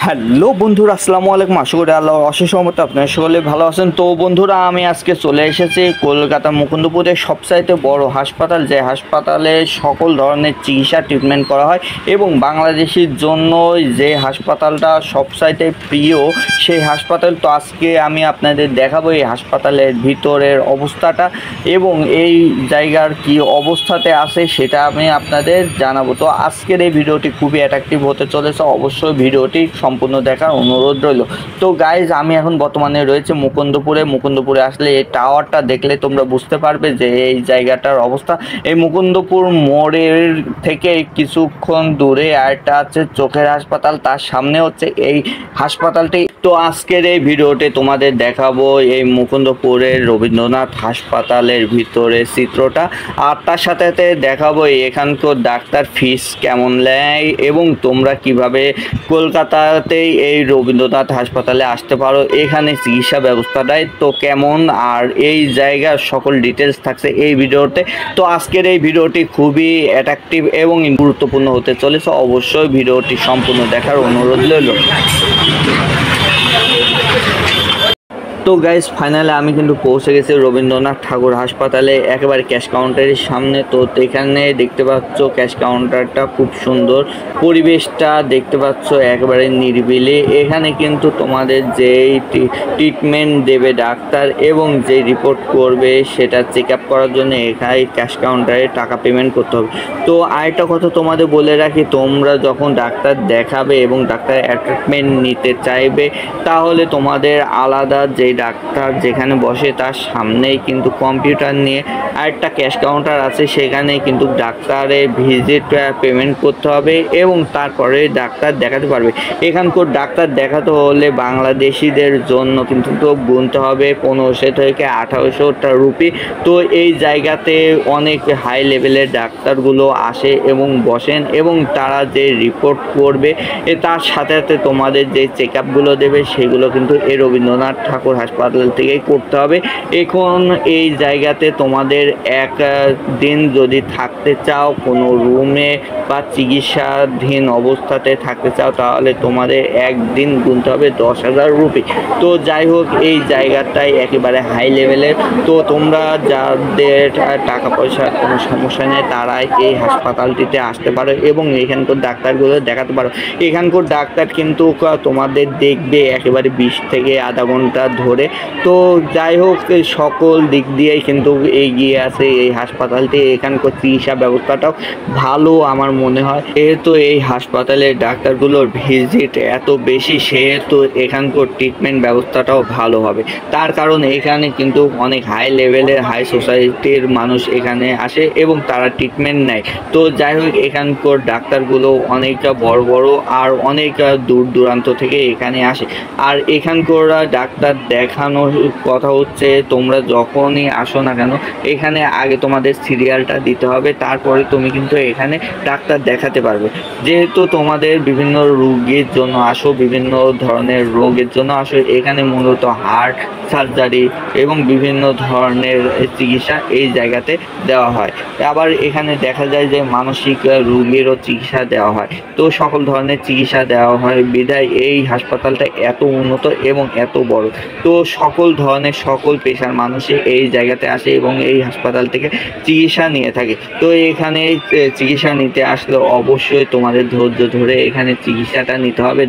Hello বন্ধুরা, আসসালামু আলাইকুম। আশা করি আল্লাহর অশেষ রহমতে আপনারা সকলে ভালো আছেন। তো বন্ধুরা, আমি আজকে চলে এসেছি কলকাতা মুকুন্দপুরের সবচাইতে বড় হাসপাতাল, যে হাসপাতালে সকল ধরনের চিকিৎসা ট্রিটমেন্ট করা হয় এবং বাংলাদেশের জন্য যে হাসপাতালটা সবচাইতে প্রিয় সেই হাসপাতাল। তো আজকে আমি আপনাদের দেখাবো এই হাসপাতালের ভিতরের অবস্থাটা এবং এই জায়গার কি অবস্থাতে আছে সেটা আমি আপনাদের জানাবো। তো আজকের এই ভিডিওটি খুবই অ্যাট্রাকটিভ হতে চলেছে, অবশ্যই ভিডিওটি সম্পূর্ণ দেখার অনুরোধ রইল। তো গাইজ, আমি এখন বর্তমানে রয়েছে মুকুন্দপুরে আসলে এই টাওয়ারটা দেখলে তোমরা বুঝতে পারবে যে এই জায়গাটার অবস্থা। এই মুকুন্দপুর মোড়ের থেকে কিছুক্ষণ দূরে আরেকটা আছে চোখের হাসপাতাল, তার সামনে হচ্ছে এই হাসপাতালটি। তো আজকের এই ভিডিওতে তোমাদের দেখাবো এই মুকুন্দপুরের রবীন্দ্রনাথ হাসপাতালের ভিতরে চিত্রটা, আর তার সাথে সাথে দেখাবো এখানকার ডাক্তার ফিস কেমন নেয় এবং তোমরা কিভাবে কলকাতাতেই এই রবীন্দ্রনাথ হাসপাতালে আসতে পারো, এখানে চিকিৎসা ব্যবস্থাটাই তো কেমন, আর এই জায়গার সকল ডিটেলস থাকছে এই ভিডিওতে। তো আজকের এই ভিডিওটি খুবই অ্যাট্রাকটিভ এবং গুরুত্বপূর্ণ হতে চলেছে, অবশ্যই ভিডিওটি সম্পূর্ণ দেখার অনুরোধ রইল। তো গাইজ, ফাইনালি আমি কিন্তু পৌঁছে গেছি রবীন্দ্রনাথ ঠাকুর হাসপাতালে, একেবারে ক্যাশ কাউন্টারের সামনে। তো এখানে দেখতে পাচ্ছ ক্যাশ কাউন্টারটা খুব সুন্দর, পরিবেশটা দেখতে পাচ্ছ একেবারে নিরিবিলি। এখানে কিন্তু তোমাদের যেই ট্রিটমেন্ট দেবে ডাক্তার এবং যে রিপোর্ট করবে সেটা চেক আপ করার জন্য এখানে ক্যাশ কাউন্টারে টাকা পেমেন্ট করতে হবে। তো আরেকটা কথা তোমাদের বলে রাখি, তোমরা যখন ডাক্তার দেখাবে এবং ডাক্তার অ্যাপয়েন্টমেন্ট নিতে চাইবে তাহলে তোমাদের আলাদা যে ডাক্তার যেখানে বসে তার সামনেই কিন্তু কম্পিউটার নিয়ে আরেকটা ক্যাশ কাউন্টার আছে, সেখানে কিন্তু ডাক্তারের ভিজিট পেমেন্ট করতে হবে এবং তারপরে ডাক্তার দেখাতে পারবে। এখানকার ডাক্তার দেখাতে হলে বাংলাদেশিদের জন্য কিন্তু তো গুনতে হবে 1500 থেকে 1800 রুপি। তো এই জায়গাতে অনেক হাই লেভেলের ডাক্তারগুলো আসে এবং বসেন এবং তারা যে রিপোর্ট করবে তার সাথে সাথে তোমাদের যে চেক আপগুলো দেবে সেগুলো কিন্তু এই রবীন্দ্রনাথ ঠাকুর হাসপাতাল থেকেই করতে হবে। এখন এই জায়গাতে তোমাদের একদিন যদি থাকতে চাও কোনো রুমে বা চিকিৎসাধীন অবস্থাতে থাকতে চাও তাহলে তোমাদের একদিন গুনতে হবে 10,000 রুপি। তো যাই হোক, এই জায়গাটাই একেবারে হাই লেভেলের। তো তোমরা যাদের টাকা পয়সার কোনো সমস্যা নেই তারাই এই হাসপাতালটিতে আসতে পারো এবং এখানকার ডাক্তারগুলো দেখাতে পারো। এখানকার ডাক্তার কিন্তু তোমাদের দেখবে একেবারে 20 থেকে আধা ঘন্টা ধরে। তো যাই হোক, সকল দিক দিয়েই কিন্তু এগিয়ে আছে এই হাসপাতালটি। এখানকার চিকিৎসা ব্যবস্থাটাও ভালো আমার মনে হয়, যেহেতু এই হাসপাতালের ডাক্তারগুলোর ভিজিট এত বেশি সেহেতু এখানকার ট্রিটমেন্ট ব্যবস্থাটাও ভালো হবে। তার কারণ এখানে কিন্তু অনেক হাই লেভেলের হাই সোসাইটির মানুষ এখানে আসে এবং তারা ট্রিটমেন্ট নেয়। তো যাই হোক, এখানকার ডাক্তারগুলো অনেকটা বড় বড় আর অনেক দূর দূরান্ত থেকে এখানে আসে। আর এখানকার ডাক্তার দেখানোর কথা হচ্ছে, তোমরা যখনই আসো না কেন এখানে আগে তোমাদের সিরিয়ালটা দিতে হবে, তারপরে তুমি কিন্তু এখানে ডাক্তার দেখাতে পারবে। যেহেতু তোমাদের বিভিন্ন রোগের জন্য আসো, বিভিন্ন ধরনের রোগের জন্য আসো, এখানে মূলত হার্ট সার্জারি এবং বিভিন্ন ধরনের চিকিৎসা এই জায়গাতে দেওয়া হয়। আবার এখানে দেখা যায় যে মানসিক রোগেরও চিকিৎসা দেওয়া হয়। তো সকল ধরনের চিকিৎসা দেওয়া হয় বিধায় এই হাসপাতালটা এত উন্নত এবং এত বড়। তো সকল ধরনের সকল পেশার মানুষই এই জায়গাতে আসে এবং এই হাসপাতাল থেকে চিকিৎসা নিয়ে থাকে। তো এখানে চিকিৎসা নিতে আসলে অবশ্যই তোমাদের ধৈর্য ধরে এখানে চিকিৎসাটা নিতে হবে।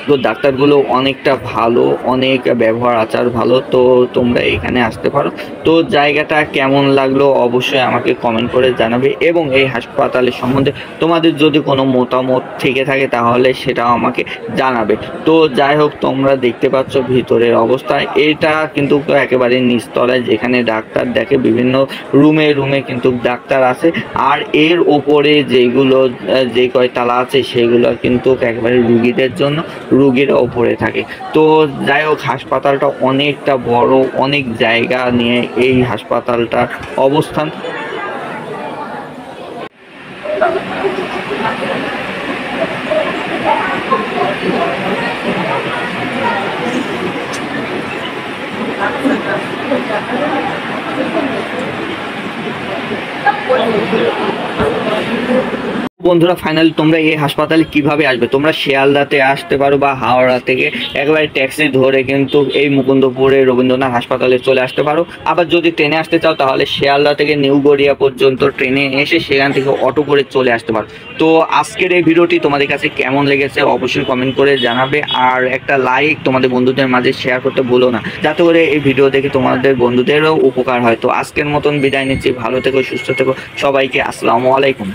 তো ডাক্তারগুলো অনেকটা ভালো, অনেক ব্যবহার আচার ভালো। তো তোমরা এখানে আসতে পারো। তো জায়গাটা কেমন লাগলো অবশ্যই আমাকে কমেন্ট করে জানাবে এবং এই হাসপাতালের সম্বন্ধে তোমাদের যদি কোনো মতামত থেকে থাকে তাহলে সেটাও আমাকে জানাবে। তো যাই হোক, তোমরা দেখতে পাচ্ছ ভিতরের অবস্থা, এটা কিন্তু একেবারে নিচতলায় যেখানে ডাক্তার দেখে, বিভিন্ন রুমে রুমে কিন্তু ডাক্তার আছে। আর এর ওপরে যেগুলো যে কয়তলা আছে সেগুলো কিন্তু একেবারে রুগীদের জন্য, রোগীর ওপরে থাকে। তো যাই হোক, হাসপাতালটা অনেকটা বড়, অনেক জায়গা নিয়ে এই হাসপাতালটার অবস্থান। বন্ধুরা ফাইনালি তোমরা এই হাসপাতালে কিভাবে আসবে, তোমরা শিয়ালদাতে আসতে পারো বা হাওড়া থেকে একেবারে ট্যাক্সি ধরে কিন্তু এই মুকুন্দপুরে রবীন্দ্রনাথ হাসপাতালে চলে আসতে পারো। আবার যদি ট্রেনে আসতে চাও তাহলে শিয়ালদা থেকে নিউ গড়িয়া পর্যন্ত ট্রেনে এসে সেখান থেকে অটো করে চলে আসতে পারো। তো আজকের এই ভিডিওটি তোমাদের কাছে কেমন লেগেছে অবশ্যই কমেন্ট করে জানাবে, আর একটা লাইক তোমাদের বন্ধুদের মাঝে শেয়ার করতে ভুলো না, যাতে করে এই ভিডিও দেখে তোমাদের বন্ধুদেরও উপকার হয়। তো আজকের মতন বিদায় নিচ্ছি, ভালো থেকো, সুস্থ থেকো, সবাইকে আসসালামু আলাইকুম।